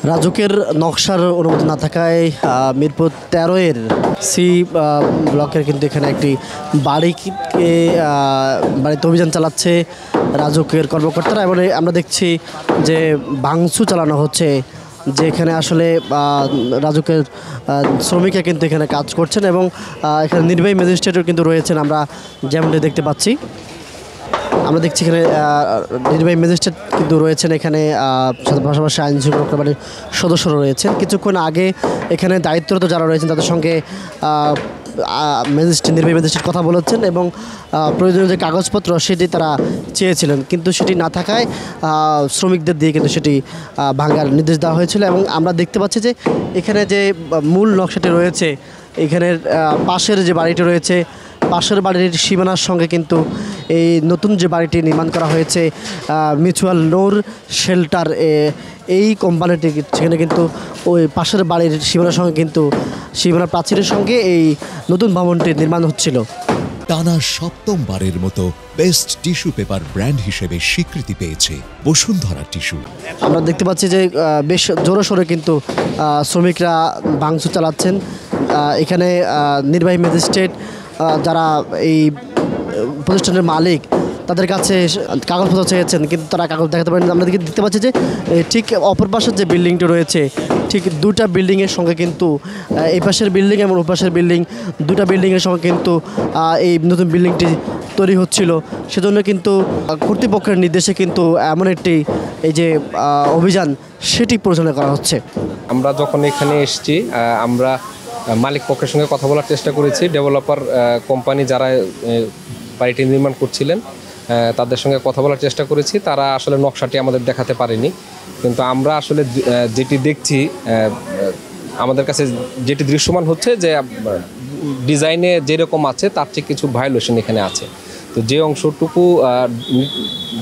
রাজুকের নকশার অনুমতি না থাকায় মিরপুর 13-এর সি ব্লকের কিন্তু এখানে একটি বাড়িতে অভিযান চালাচ্ছে রাজুকের কর্মকর্তারা এবং আমরা দেখছি যে ভাঙচুর চালানো হচ্ছে, যে এখানে আসলে রাজুকের শ্রমিকরা কিন্তু এখানে কাজ করছেন এবং এখানে নির্বাহী ম্যাজিস্ট্রেটও কিন্তু রয়েছেন। আমরা যেমনটি দেখতে পাচ্ছি, আমরা দেখছি এখানে নির্বাহী ম্যাজিস্ট্রেট কিন্তু রয়েছেন এখানে, পাশাপাশি আইন শৃঙ্খলা বাহিনীর সদস্যরা রয়েছেন। কিছুক্ষণ আগে এখানে দায়িত্বরত যারা রয়েছেন তাদের সঙ্গে নির্বাহী ম্যাজিস্ট্রেট কথা বলেছেন এবং প্রয়োজনীয় যে কাগজপত্র সেটি তারা চেয়েছিলেন, কিন্তু সেটি না থাকায় শ্রমিকদের দিয়ে কিন্তু সেটি ভাঙার নির্দেশ দেওয়া হয়েছিল। এবং আমরা দেখতে পাচ্ছি যে এখানে যে মূল নকশাটি রয়েছে, এখানের পাশের যে বাড়িটি রয়েছে, পাশের বাড়ির সীমানার সঙ্গে কিন্তু এই নতুন যে বাড়িটি নির্মাণ করা হয়েছে মিউচুয়াল নূর শেল্টার, এই কোম্পানিটি সেখানে কিন্তু ওই পাশের বাড়ির সীমানার সঙ্গে কিন্তু সীমানার প্রাচীরের সঙ্গে এই নতুন ভবনটি নির্মাণ হচ্ছিল। টানা সপ্তমবারের মতো বেস্ট টিস্যু পেপার ব্র্যান্ড হিসেবে স্বীকৃতি পেয়েছে বসুন্ধরা টিস্যু। আমরা দেখতে পাচ্ছি যে বেশ জোরসোরে কিন্তু শ্রমিকরা ভাঙচুর চালাচ্ছেন। এখানে নির্বাহী ম্যাজিস্ট্রেট যারা এই প্রতিষ্ঠানের মালিক তাদের কাছে কাগজপত্র চেয়েছেন, কিন্তু তারা কাগজ দেখাতে পারেন। আমরা দেখতে পাচ্ছি যে ঠিক অপর পাশের যে বিল্ডিংটি রয়েছে, ঠিক দুটা বিল্ডিংয়ের সঙ্গে কিন্তু এই পাশের বিল্ডিং এবং ওপাশের বিল্ডিং, দুটা বিল্ডিংয়ের সঙ্গে কিন্তু এই নতুন বিল্ডিংটি তৈরি হচ্ছিল। সেজন্য কিন্তু কর্তৃপক্ষের নির্দেশে কিন্তু এমন একটি এই যে অভিযান সেটি পরিচালনা করা হচ্ছে। আমরা যখন এখানে এসেছি আমরা মালিক পক্ষের সঙ্গে কথা বলার চেষ্টা করেছি। ডেভেলপার কোম্পানি যারা বাড়িটি নির্মাণ করছিলেন তাদের সঙ্গে কথা বলার চেষ্টা করেছি। তারা আসলে নকশাটি আমাদের দেখাতে পারেনি, কিন্তু আমরা আসলে যেটি দেখছি আমাদের কাছে যেটি দৃশ্যমান হচ্ছে যে ডিজাইনে যেরকম আছে তার চেয়ে কিছু ভায়োলেশন এখানে আছে। তো যে অংশটুকু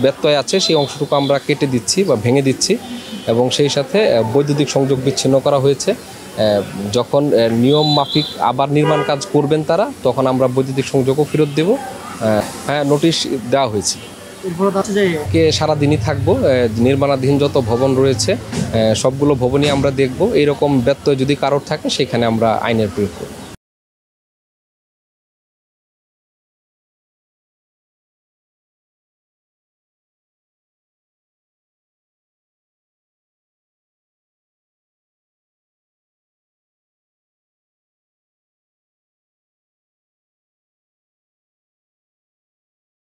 ব্যত্যয় আছে সেই অংশটুকু আমরা কেটে দিচ্ছি বা ভেঙে দিচ্ছি এবং সেই সাথে বৈদ্যুতিক সংযোগ বিচ্ছিন্ন করা হয়েছে। যখন নিয়ম মাফিক আবার নির্মাণ কাজ করবেন তারা, তখন আমরা বৈদ্যুতিক সংযোগও ফেরত দেব। হ্যাঁ, নোটিশ দেওয়া হয়েছে। সারাদিনই থাকবো। নির্মাণাধীন যত ভবন রয়েছে সবগুলো ভবনই আমরা দেখব। এইরকম ব্যত্যয় যদি কারোর থাকে সেখানে আমরা আইনের প্রয়োগ করব।